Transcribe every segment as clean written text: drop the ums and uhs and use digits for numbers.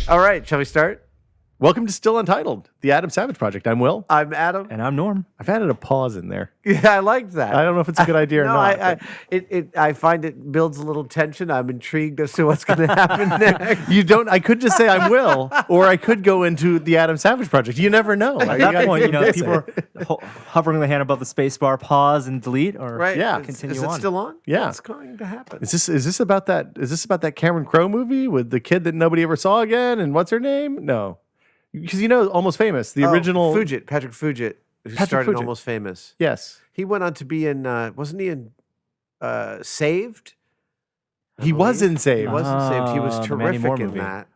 All right, shall we start? Welcome to Still Untitled, the Adam Savage Project. I'm Will. I'm Adam. And I'm Norm. I've added a pause in there. Yeah, I liked that. I don't know if it's a good idea or No, not. I find it builds a little tension. I'm intrigued as to what's going to happen next. You don't. I could just say I'm Will, or I could go into the Adam Savage Project. You never know. At that point, people are hovering the hand above the space bar, pause and delete, or Right? Yeah. continue Is it on. still on? Yeah. What's going to happen? Is this about that? Is this about that Cameron Crowe movie with the kid that nobody ever saw again? And what's her name? No, because Almost Famous, the original Patrick Fugit, who Patrick started Fugit. Almost Famous. Yes, He went on to be in. Wasn't he in Saved? he was in Saved. He wasn't Saved. He was the Mandy Moore terrific in movie. that.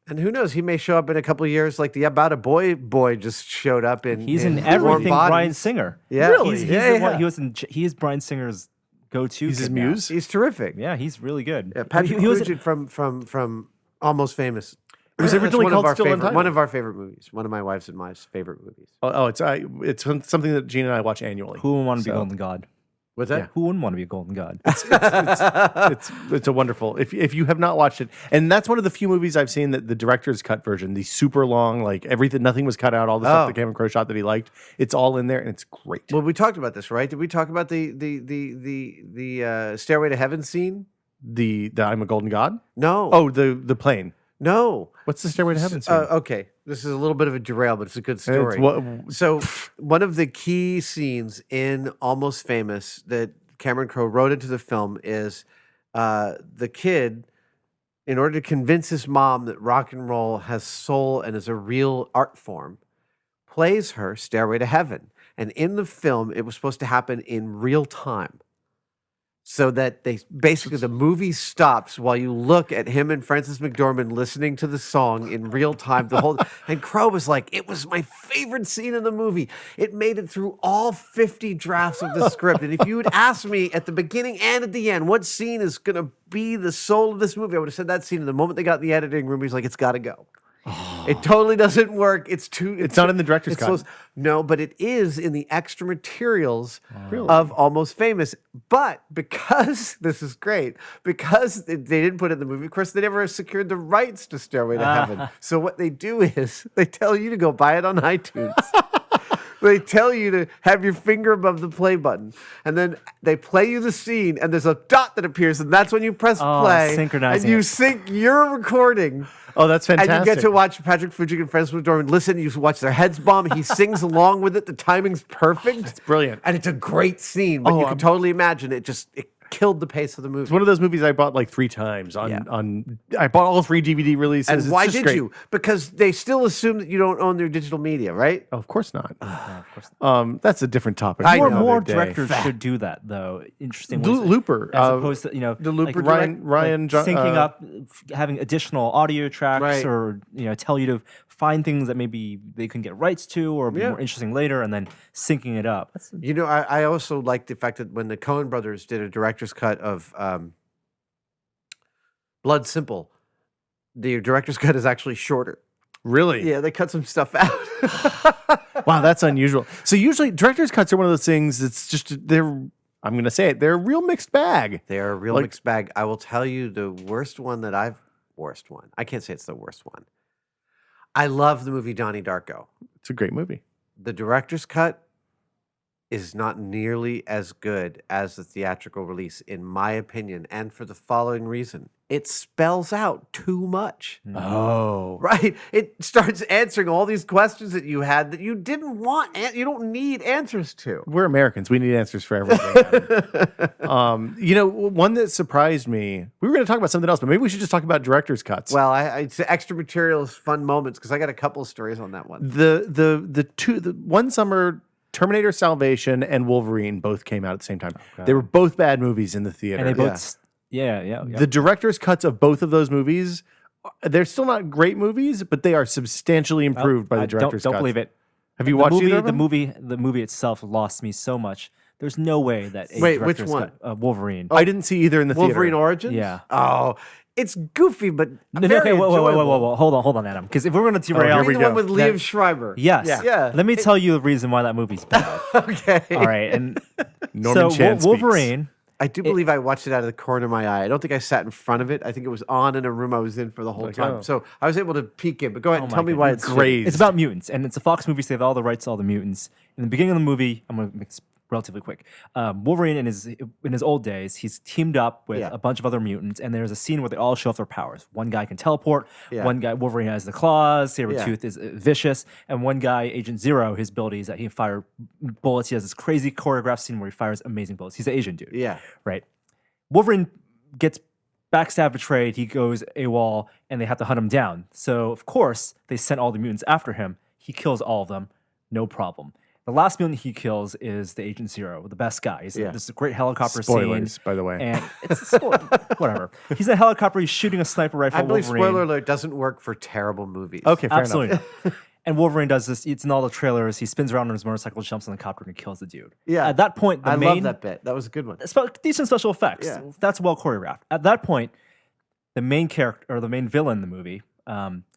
And who knows? He may show up in a couple of years, like the About a Boy just showed up in. He's in Warm everything Bodies. Brian Singer. Yeah, Really? He's Yeah, the one, yeah. he is Brian Singer's go-to. He's his kid now. muse. He's terrific. Yeah, he's really good. Yeah, Patrick he was Fugit from Almost Famous. It was originally That's called one of our Still favorite, Untitled. one of our favorite movies. One of my wife's and my favorite movies. It's something that Gene and I watch annually. Who wouldn't want to be So- Golden God? What's that? Who wouldn't want to be a Golden God? It's a wonderful. If you have not watched it, and that's one of the few movies I've seen that the director's cut version, the super long, like everything, nothing was cut out, all the stuff that Cameron Crowe shot that he liked, it's all in there and it's great. Well, we talked about this, right? Did we talk about the Stairway to Heaven scene? The I'm a Golden God. No. Oh, the plane. No. What's the Stairway to Heaven scene? Okay, this is a little bit of a derail, but it's a good It's story. what- So, one of the key scenes in Almost Famous that Cameron Crowe wrote into the film is the kid, in order to convince his mom that rock and roll has soul and is a real art form, plays her Stairway to Heaven. And in the film, it was supposed to happen in real time. So that the movie stops while you look at him and Frances McDormand listening to the song in real time. And Crowe was like, "It was my favorite scene in the movie. It made it through all 50 drafts of the script. And if you had asked me at the beginning and at the end, what scene is going to be the soul of this movie, I would have said that scene. And the moment they got in the editing room, he's like, it's got to go. It totally doesn't work. It's not in the director's cut. No, but it is in the extra materials of Almost Famous. But because this is great, because they didn't put it in the movie, of course, they never secured the rights to Stairway to Heaven. So what they do is they tell you to go buy it on iTunes. They tell you to have your finger above the play button, and then they play you the scene, and there's a dot that appears, and that's when you press play, synchronizing and you it. sync your recording. Oh, that's fantastic. And you get to watch Patrick Fugit and Frances McDormand listen. You watch their heads bomb. He sings along with it. The timing's perfect. It's brilliant. And it's a great scene. But you can totally imagine it killed the pace of the movie. It's one of those movies I bought like 3 times I bought all 3 DVD releases. And why It's just did great. you? Because they still assume that you don't own their digital media, right? Oh, of course not. That's a different topic. I know. More Day. directors should do that, though. Interesting ways. Looper, as opposed to the Looper like Ryan John- syncing up, having additional audio tracks, Right. or tell you to find things that maybe they couldn't get rights to, or be more interesting later, and then syncing it up. That's, I also like the fact that when the Coen brothers did a director's cut of Blood Simple, the director's cut is actually shorter. Really? Yeah, they cut some stuff out. Wow, that's unusual. So usually director's cuts are one of those things that's just I'm going to say it, they're a real mixed bag. They are a real mixed bag. I will tell you the worst one. I can't say it's the worst one. I love the movie Donnie Darko. It's a great movie. The director's cut is not nearly as good as the theatrical release, in my opinion, and for the following reason. It spells out too much. Oh. Right? It starts answering all these questions that you had that you didn't want, you don't need answers to. We're Americans. We need answers for everything. One that surprised me, we were going to talk about something else, but maybe we should just talk about director's cuts. Well, it's extra materials, fun moments, because I got a couple of stories on that one. The one summer, Terminator Salvation and Wolverine both came out at the same time. Okay. They were both bad movies in the theater. and they both, yeah. The director's cuts of both of those movies, they're still not great movies, but they are substantially improved by the director's Don't cuts. believe it. Have you watched either of them? The movie itself lost me so much. There's no way that a Wait, which director's one? cut, Wolverine. I didn't see either in the Wolverine theater. Origins? Yeah. Oh, it's goofy, but Okay, very whoa, enjoyable. hold on, Adam. Because if we're going to derail, You mean the one with Liev Schreiber? yes, Yeah. Let me tell you the reason why that movie's bad. Okay. All right, and Norman so Chan speaks. Wolverine I do believe I watched it out of the corner of my eye. I don't think I sat in front of it. I think it was on in a room I was in for the whole time. oh. So I was able to peek in. But go ahead and tell me God, why you're it's great. It's about mutants, and it's a Fox movie, so they have all the rights to all the mutants. In the beginning of the movie, I'm going to make this relatively quick. Wolverine, in his old days, he's teamed up with a bunch of other mutants, and there's a scene where they all show off their powers. One guy can teleport. Yeah. One guy, Wolverine, has the claws. Sabretooth is vicious. And one guy, Agent Zero, his ability is that he can fire bullets. He has this crazy choreographed scene where he fires amazing bullets. He's an Asian dude. Yeah. Right? Wolverine gets backstab betrayed. He goes AWOL, and they have to hunt him down. So, of course, they sent all the mutants after him. He kills all of them. No problem. The last mutant he kills is the Agent Zero, the best guy. This is a great helicopter Spoilers, scene. by the way. And it's whatever. He's in a helicopter. He's shooting a sniper rifle. I believe Wolverine. spoiler alert doesn't work for terrible movies. Okay, fair Absolutely enough. not. And Wolverine does this. It's in all the trailers. He spins around on his motorcycle, jumps on the copter, and kills the dude. Yeah. At that point, the I main love that bit. That was a good one. decent special effects. Yeah. That's well choreographed. At that point, the main character or the main villain in the movie.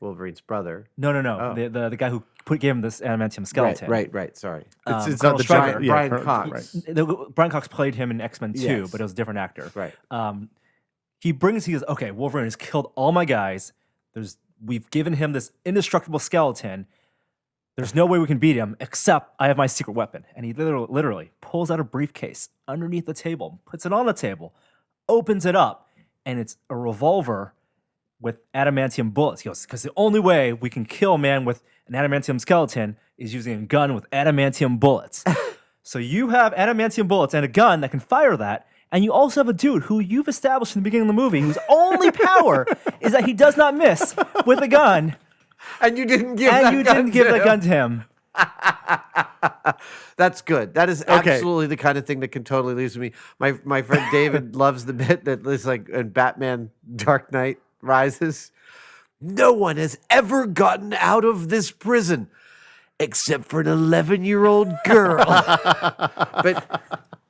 Wolverine's brother. No. Oh. The guy who gave him this adamantium skeleton. Right. Sorry. It's Colonel not the Stryker. giant. Brian Colonel- Cox. Right. Brian Cox played him in X-Men 2, Yes. but it was a different actor. Right. He goes, okay, Wolverine has killed all my guys. We've given him this indestructible skeleton. There's no way we can beat him except I have my secret weapon. And he literally pulls out a briefcase underneath the table, puts it on the table, opens it up, and it's a revolver with adamantium bullets. He goes, because the only way we can kill a man with an adamantium skeleton is using a gun with adamantium bullets. So you have adamantium bullets and a gun that can fire that, and you also have a dude who you've established in the beginning of the movie whose only power is that he does not miss with a gun, And you didn't give and that you gun didn't give to that him. gun to him. That's good. That is absolutely the kind of thing that can totally lose me. My friend David loves the bit that is like in Batman Dark Knight Rises. No one has ever gotten out of this prison except for an 11-year-old girl. But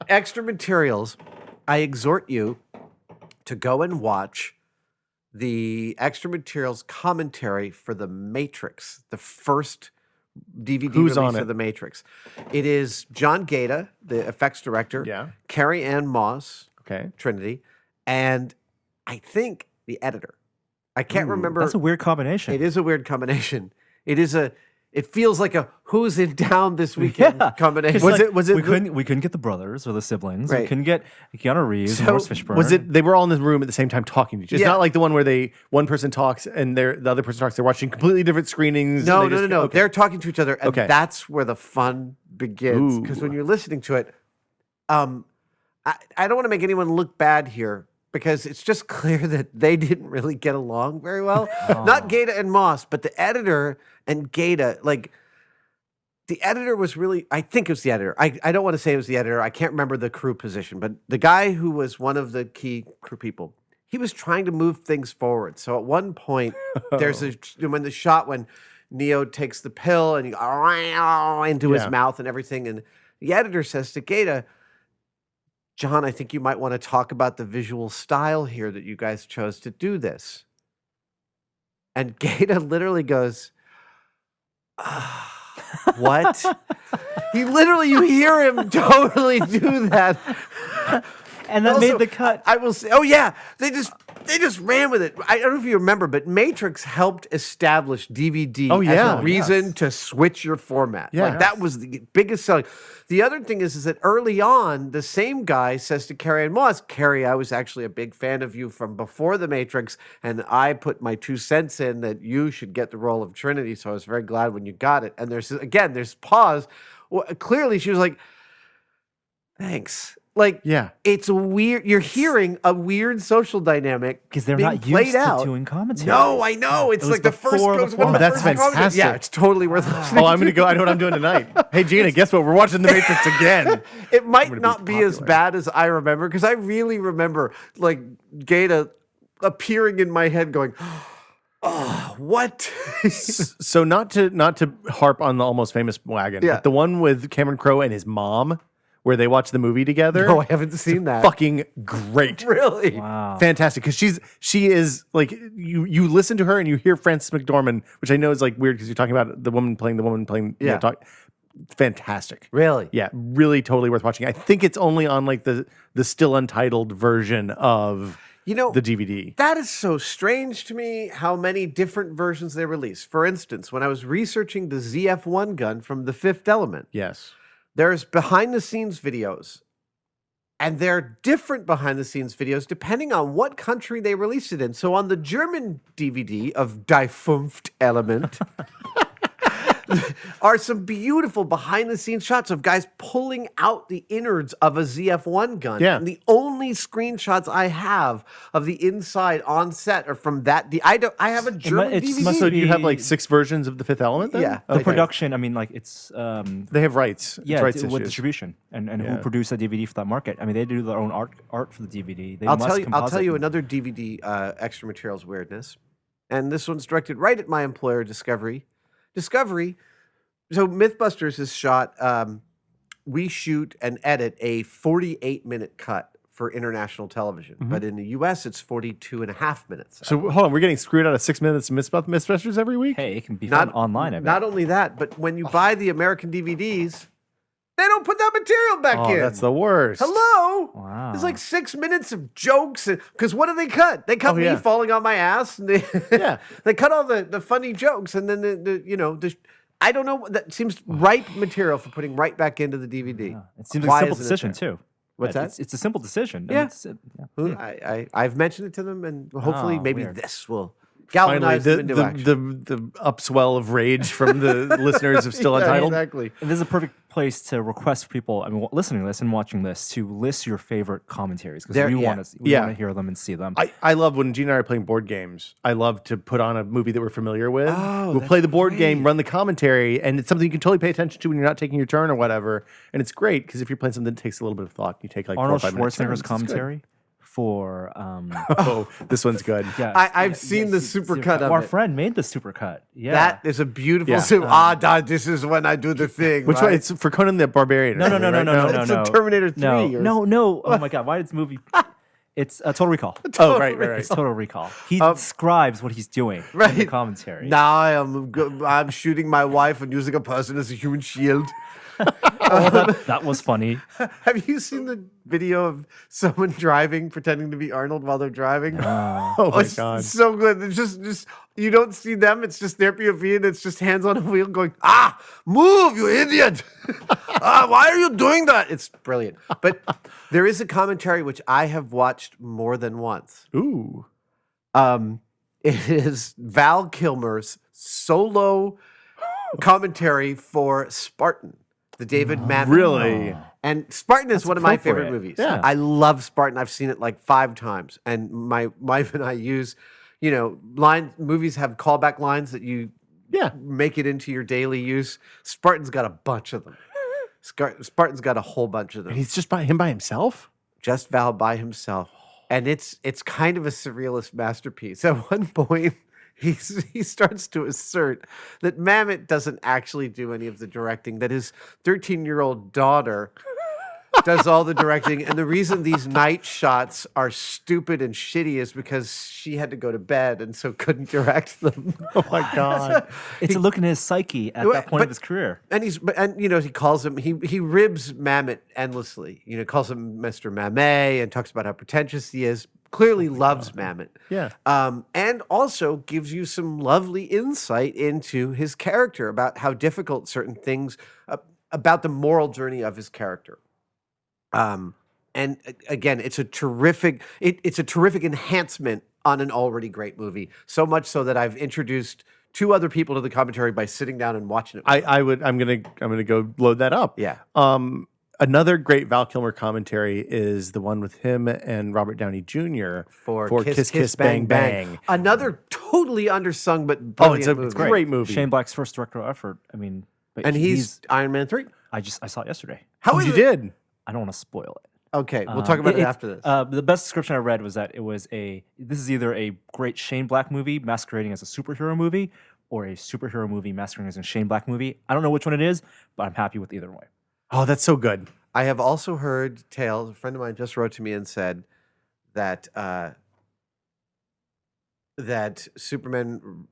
extra materials, I exhort you to go and watch the extra materials commentary for The Matrix, the first DVD Who's release on of it? The Matrix. It is John Gaeta, the effects director, Yeah. Carrie Ann Moss, Okay. Trinity, and I think the editor. I can't remember. That's a weird combination. It is a weird combination. It feels like a who's in town this weekend combination. Was it we the- couldn't get the brothers or the siblings. We Right. couldn't get Keanu Reeves and So, Lawrence Fishburne. Was it? They were all in the room at the same time talking to each other. It's Yeah. not like the one where one person talks and the other person talks. They're watching completely different screenings. No. and they just- okay. They're talking to each other, and Okay. that's where the fun begins. Because when Ooh. you're listening to it, I don't want to make anyone look bad here because it's just clear that they didn't really get along very well. Not Gaeta and Moss, but the editor and Gaeta. Like the editor was really, I think it was the editor. I don't want to say it was the editor. I can't remember the crew position, but the guy who was one of the key crew people, he was trying to move things forward. So at one point, there's when Neo takes the pill and he into his Yeah. mouth and everything, and the editor says to Gaeta, John, I think you might want to talk about the visual style here that you guys chose to do this. And Gaeta literally goes, what? You hear him totally do that. and that Also, made the cut. I will say, oh yeah, they just ran with it. I don't know if you remember, but Matrix helped establish DVD Oh, as yeah. a reason to switch your format. Yeah. Like, that was the biggest selling. The other thing is that early on, the same guy says to Carrie Ann Moss, Carrie, I was actually a big fan of you from before The Matrix, and I put my 2 cents in that you should get the role of Trinity, so I was very glad when you got it. And there's pause. Well, clearly, she was like, thanks. Like, Yeah. it's weird. You're hearing a weird social dynamic Because they're being not played used out. to doing commentary. No, I know. It's It was like the first. before It was one of the the format. first That's commentaries. Yeah, fantastic. it's totally worth listening. Oh, I'm gonna go. I know what I'm doing tonight. Hey, Gina, guess what? We're watching The Matrix again. It might gonna be not be as popular. bad as I remember because I really remember like Gaeta appearing in my head, going, "Oh, what?" So not to harp on the Almost Famous wagon, Yeah. but the one with Cameron Crowe and his mom, where they watch the movie together. No, I haven't seen that. Fucking great. Really? Wow. Fantastic, because she is like you listen to her and you hear Frances McDormand, which I know is like weird because you're talking about the woman playing Yeah. talk. fantastic. Really? Yeah, really totally worth watching. I think it's only on like the still untitled version of You know, the DVD. that is so strange to me how many different versions they release. For instance, when I was researching the ZF-1 gun from The Fifth Element, Yes. there's behind the scenes videos, and they're different behind the scenes videos depending on what country they released it in. So on the German DVD of Die Fünfte Element are some beautiful behind the scenes shots of guys pulling out the innards of a ZF-1 gun. Yeah. And the only screenshots I have of the inside on set are from that. I have a German it's DVD. must So do you have be- like 6 versions of The Fifth Element then? Yeah. The Okay. production, I mean, like it's They have rights. It's yeah, rights with issues. distribution and Yeah. who produced the DVD for that market. I mean, they do their own art for the DVD. They I'll must tell you composite. another DVD extra materials weirdness. And this one's directed right at my employer, Discovery. So Mythbusters is shot, we shoot and edit a 48-minute cut for international television. But in the US, it's 42 and a half minutes. So hold on, we're getting screwed out of 6 minutes of Mythbusters every week? Hey, it can be found online. I bet. Not only that, but when you buy the American DVDs, they don't put that material back Oh, in. that's the worst. Hello. Wow. There's like 6 minutes of jokes because what do they cut? They cut Oh, me yeah. falling on my ass, and they Yeah. they cut all the funny jokes, and then I don't know. That seems ripe material for putting right back into the DVD. It seems Why like a simple isn't it decision there? too. What's It's- that? It's a simple decision. I Yeah. mean, Who- I've mentioned it to them, and hopefully Oh, maybe weird. this will Finally, galvanize them into action. the upswell of rage from the listeners of Still Yeah, Untitled. exactly. And this is a perfect place to request for people, I mean, listening to this and watching this, to list your favorite commentaries because There- we yeah. want to Yeah. hear them and see them. I love when Gene and I are playing board games. I love to put on a movie that we're familiar with. Oh, we'll that's play the board game, great. run the commentary, and it's something you can totally pay attention to when you're not taking your turn or whatever. And it's great because if you're playing something that takes a little bit of thought, you take like Arnold 4 or 5 minutes. Schwarzenegger's It's good. commentary for Oh, this one's good. yeah. I've seen the supercut of Our it. friend made the supercut. Yeah. That is a beautiful. Yeah. This is when I do the thing. Which right? one? It's for Conan the Barbarian. or No, no, something, no, right? no, no, no, It's no. a Terminator 3 No, or- no, no. Oh my God. Why did this movie? It's a Total Recall. Oh, right. It's Total Recall. He describes what he's doing in the Right. commentary. Now I'm shooting my wife and using a person as a human shield. That was funny. Have you seen the video of someone driving, pretending to be Arnold while they're driving? Oh my It's god. so good. It's just you don't see them. It's just their POV, and it's just hands on a wheel going, move, you idiot! Why are you doing that? It's brilliant. But there is a commentary which I have watched more than once. Ooh. It is Val Kilmer's solo commentary for Spartan, the David Mamet. Really? And Spartan is one of my favorite appropriate. movies. Yeah. I love Spartan. I've seen it like 5 times. And my wife and I use, movies have callback lines that you Yeah. make it into your daily use. Spartan's got a bunch of them. Spartan's got a whole bunch of them. And he's just by himself? Just Val by himself. And it's kind of a surrealist masterpiece. At one point, he starts to assert that Mamet doesn't actually do any of the directing, that his 13-year-old daughter does all the directing. And the reason these night shots are stupid and shitty is because she had to go to bed and so couldn't direct them. Oh my god. It's a look in his psyche at that point But- of his career. And he calls him, he ribs Mamet endlessly. Calls him Mr. Mamet and talks about how pretentious he is. Clearly loves Mamet. Yeah. And also gives you some lovely insight into his character, about how difficult certain things, about the moral journey of his character. And again, it's a terrific enhancement on an already great movie. So much so that I've introduced 2 other people to the commentary by sitting down and watching it. I'm gonna go load that up. Yeah. Another great Val Kilmer commentary is the one with him and Robert Downey Jr. for Kiss Kiss Bang Bang. Another totally undersung but Oh, brilliant it's a movie. great movie. Shane Black's first directorial effort. I mean, but And he's Iron Man 3. I saw it yesterday. How Oh, is you it? did. I don't want to spoil it. Okay, we'll talk about it after this. The best description I read was that this is either a great Shane Black movie masquerading as a superhero movie or a superhero movie masquerading as a Shane Black movie. I don't know which one it is, but I'm happy with either way. Oh, that's so good. I have also heard tales. A friend of mine just wrote to me and said that that Superman,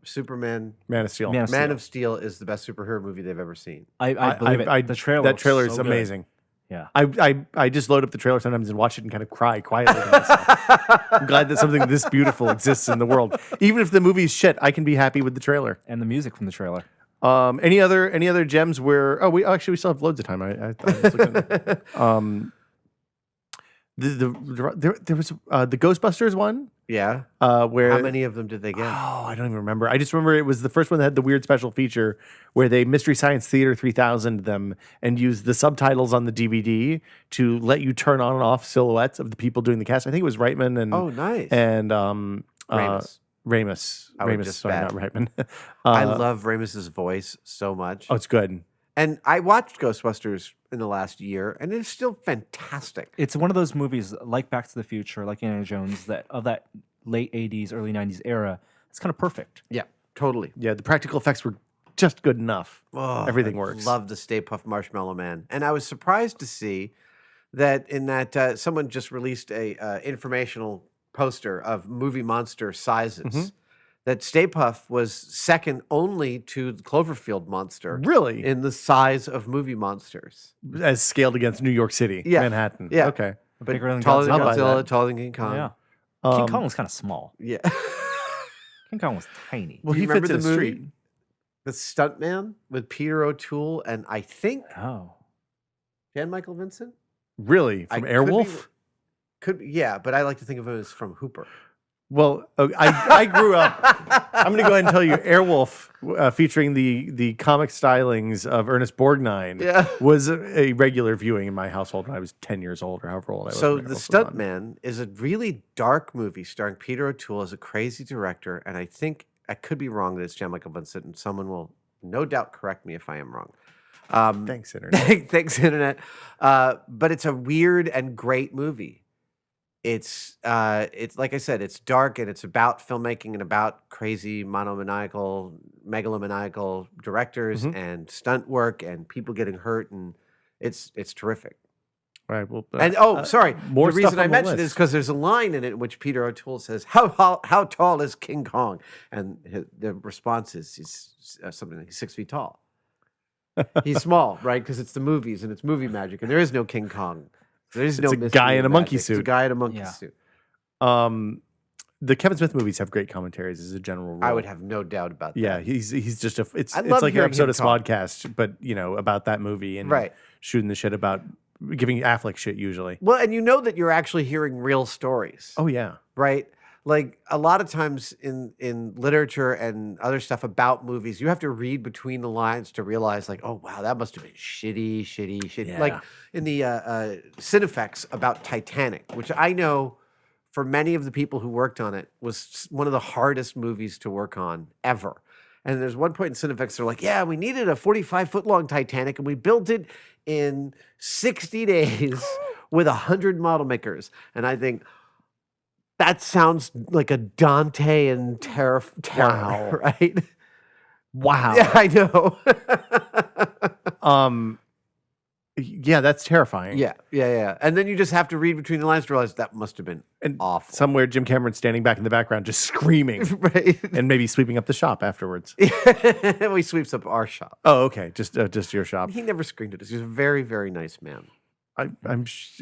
Man of Steel. Man of Man Steel. of Steel is the best superhero movie they've ever seen. I believe it. The trailer. That trailer looks is so good. amazing. Yeah. I just load up the trailer sometimes and watch it and kind of cry quietly to myself. I'm glad that something this beautiful exists in the world. Even if the movie's shit, I can be happy with the trailer. And the music from the trailer. Any other gems where? Oh, we still have loads of time. I was looking, there was the Ghostbusters one. Yeah. Where How many of them did they get? Oh, I don't even remember. I just remember it was the first one that had the weird special feature where they Mystery Science Theater 3000 them and used the subtitles on the DVD to let you turn on and off silhouettes of the people doing the cast. I think it was Reitman and Oh, nice. and Ramis. Ramis. I would Ramis, just sorry, bet. not Reitman. I love Ramis's voice so much. Oh, it's good. And I watched Ghostbusters in the last year, and it's still fantastic. It's one of those movies like Back to the Future, like Indiana Jones, that of that late 80s, early 90s era. It's kind of perfect. Yeah, totally. Yeah, the practical effects were just good enough. Oh, Everything I works. Love the Stay Puft Marshmallow Man. And I was surprised to see that in that someone just released a informational poster of movie monster sizes. That Stay Puft was second only to the Cloverfield monster Really? in the size of movie monsters. As scaled against New York City, Yeah. Manhattan. Yeah. Okay. But Bigger than taller than Godzilla. I'll buy Godzilla, that. taller than King Kong. Yeah. Um, King Kong was kind of small. Yeah. King Kong was tiny. Well, Do he you fits remember in the a movie? street. The Stuntman with Peter O'Toole and I think Oh. Jan Michael Vincent? Really? I From could be- Airwolf? Yeah, but I like to think of him as from Hooper. Well, I grew up. I'm going to go ahead and tell you, Airwolf, featuring the comic stylings of Ernest Borgnine, Yeah. was a regular viewing in my household when I was 10 years old or however old I was. So when The Airwolf was on. Stuntman is a really dark movie starring Peter O'Toole as a crazy director, and I think I could be wrong that it's Jan Michael Vincent, and someone will no doubt correct me if I am wrong. Thanks, Internet. Thanks, Internet. But it's a weird and great movie. It's like I said, it's dark and it's about filmmaking and about crazy megalomaniacal directors and stunt work and people getting hurt, and it's terrific. All right. Well, And sorry, more the reason stuff I on the mentioned it is list. because there's a line in it in which Peter O'Toole says, "How tall is King Kong?" And the response is he's something like 6 feet tall. He's small, right? Because it's the movies and it's movie magic, and there is no King Kong. There is no a mystery guy in a monkey magic. It's a suit. guy in a monkey Yeah. suit. The Kevin Smith movies have great commentaries as a general rule. I would have no doubt about that. Yeah, he's just a. It's I love like an hearing episode him of talk. Smodcast, but about that movie and Right. shooting the shit about giving Affleck shit usually. Well, and you know that you're actually hearing real stories. Oh yeah. Right? Like a lot of times in literature and other stuff about movies, you have to read between the lines to realize, like, oh wow, that must have been shitty. Like Yeah. in the Cinefex about Titanic, which I know for many of the people who worked on it was one of the hardest movies to work on ever. And there's one point in Cinefex, they're like, yeah, we needed a 45-foot long Titanic, and we built it in 60 days with 100 model makers. And I think, that sounds like a Dantean terror, Wow. right? Wow. Yeah, I know. Yeah, that's terrifying. yeah. And then you just have to read between the lines to realize that must have been And awful. somewhere Jim Cameron's standing back in the background just screaming Right? and maybe sweeping up the shop afterwards. He sweeps up our shop. Oh, okay. Just your shop. He never screamed at us. He was a very, very nice man.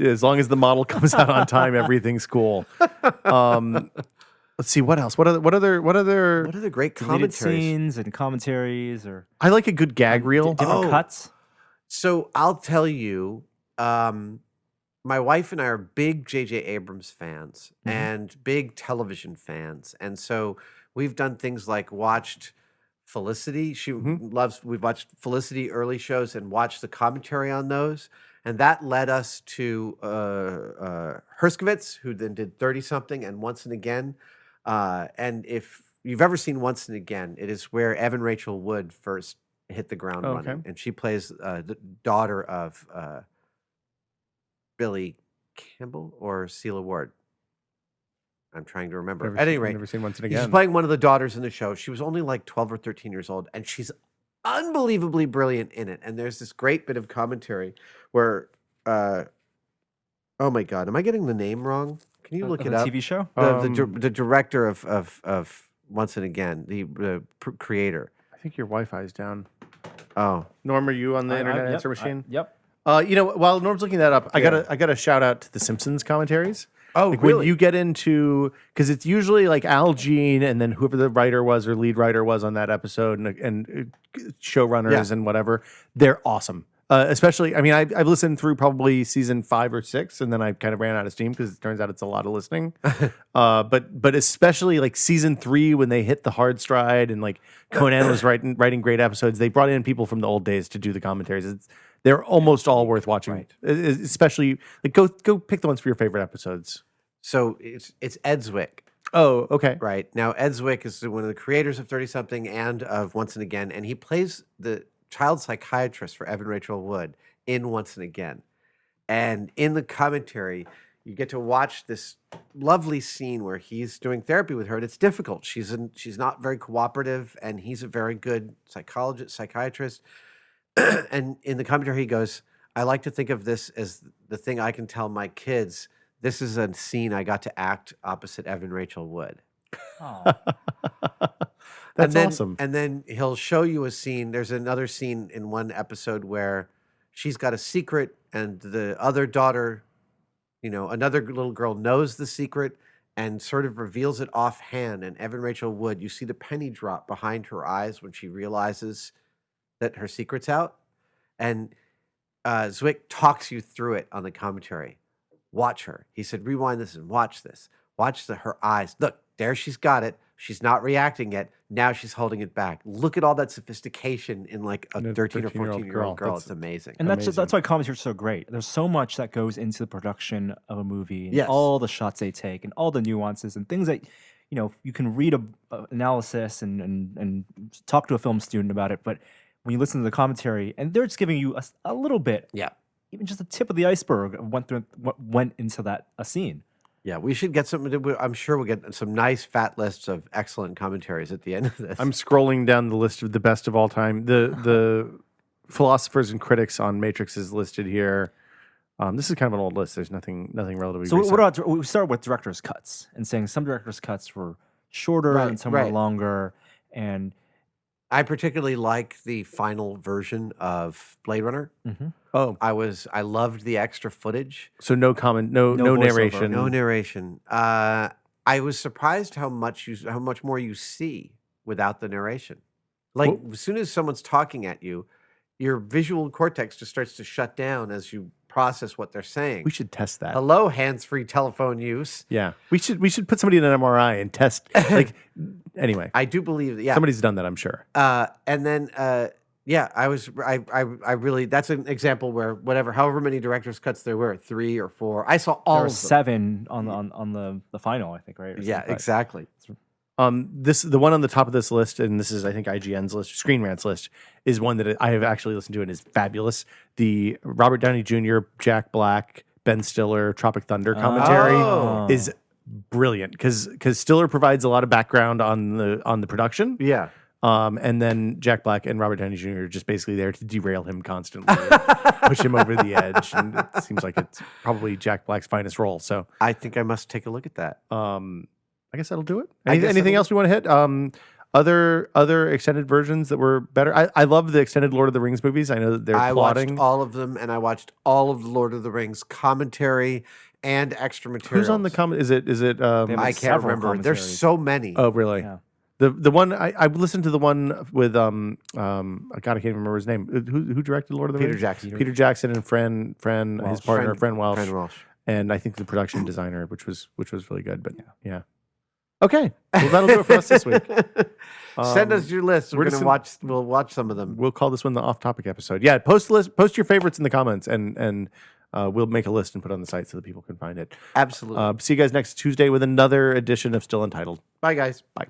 As long as the model comes out on time, everything's cool. Let's see what else. What other What are the great Deleted commentaries? scenes and commentaries or I like a good gag reel. different Oh. cuts. So I'll tell you, my wife and I are big J.J. Abrams fans and big television fans, and so we've done things like watched Felicity. We've watched Felicity early shows and watched the commentary on those, and that led us to Herskovitz, who then did 30 something and Once and Again. And if you've ever seen Once and Again, it is where Evan Rachel Wood first hit the ground Oh, running, okay. and she plays the daughter of Billy Campbell or Celia Ward. I'm trying to remember. At any rate, never seen Once and she's Again. playing one of the daughters in the show. She was only like 12 or 13 years old, and she's unbelievably brilliant in it. And there's this great bit of commentary where, oh my God, am I getting the name wrong? Can you look Of it the up? TV show? The director of Once and Again, the creator. I think your Wi-Fi is down. Oh, Norm, are you on the internet Yep, answer machine? Yep. While Norm's looking that up, I gotta shout out to the Simpsons commentaries. Oh, like really? When you get into, because it's usually like Al Jean and then whoever the writer was or lead writer was on that episode and showrunners and whatever, they're awesome. Especially, I mean, I've listened through probably season 5 or 6, and then I kind of ran out of steam because it turns out it's a lot of listening. But especially like season 3 when they hit the hard stride and like Conan was writing great episodes, they brought in people from the old days to do the commentaries. They're almost all worth watching. Especially like go pick the ones for your favorite episodes. So it's Ed Zwick. Oh, okay. Right. Now, Ed Zwick is one of the creators of 30-something and of Once and Again, and he plays the child psychiatrist for Evan Rachel Wood in Once and Again. And in the commentary, you get to watch this lovely scene where he's doing therapy with her, and it's difficult. She's not very cooperative, and he's a very good psychiatrist. And in the commentary, he goes, I like to think of this as the thing I can tell my kids. This is a scene I got to act opposite Evan Rachel Wood. Oh. That's awesome. And then he'll show you a scene. There's another scene in one episode where she's got a secret and the other daughter, another little girl knows the secret and sort of reveals it offhand. And Evan Rachel Wood, you see the penny drop behind her eyes when she realizes that her secret's out. And Zwick talks you through it on the commentary. Watch her. He said, rewind this and watch this. Watch her eyes. Look, there she's got it. She's not reacting yet. Now she's holding it back. Look at all that sophistication in like a 13 or 14-year-old girl. It's amazing. And that's why commentary is so great. There's so much that goes into the production of a movie. And Yes. all the shots they take and all the nuances and things that, you can read a analysis and talk to a film student about it. But when you listen to the commentary, and they're just giving you a little bit, even just the tip of the iceberg of what went into a scene. Yeah, we should get something. I'm sure we'll get some nice fat lists of excellent commentaries at the end of this. I'm scrolling down the list of the best of all time. The philosophers and critics on Matrix is listed here. This is kind of an old list. There's nothing relatively. So recent. what about we start with director's cuts and saying some director's cuts were shorter and some were longer. And I particularly like the final version of Blade Runner. Oh, I loved the extra footage. so no comment, no voiceover. narration, No narration. I was surprised how much more you see without the narration. Like as soon as someone's talking at you, your visual cortex just starts to shut down as you process what they're saying. We should test that. Hello, hands-free telephone use. Yeah, we should put somebody in an MRI and test. Like, anyway, I do believe that. Yeah, somebody's done that, I'm sure. and then I really, that's an example where however many director's cuts there were, 3 or 4. I saw all there were of them. 7 on the final, I think, right? Or Yeah, something, but- exactly. The one on the top of this list, and this is I think IGN's list, Screen Rant's list, is one that I have actually listened to and is fabulous. The Robert Downey Jr., Jack Black, Ben Stiller, Tropic Thunder commentary is brilliant because Stiller provides a lot of background on the production. Yeah. And then Jack Black and Robert Downey Jr. are just basically there to derail him constantly, push him over the edge, and it seems like it's probably Jack Black's finest role. So I think I must take a look at that. I guess that'll do it. I guess Anything else we want to hit? Other extended versions that were better. I love the extended Lord of the Rings movies. I know that they're plotting. Watched all of them, and I watched all of the Lord of the Rings commentary and extra material. Who's on the comment? Is it? have I can't several remember. There's commentaries. so many. Oh, really? Yeah. The one I listened to the one with God, I can't even remember his name. Who directed Lord of the Peter Rings? Jackson. Peter Jackson and Fran his partner, Fran Welsh. Fran Welsh. And I think the production designer, which was really good. But yeah. Okay, well that'll do it for us this week. Send us your list. we're We'll watch some of them. We'll call this one the off-topic episode. Yeah, post your favorites in the comments, and we'll make a list and put it on the site so that people can find it. Absolutely. See you guys next Tuesday with another edition of Still Untitled. Bye, guys. Bye.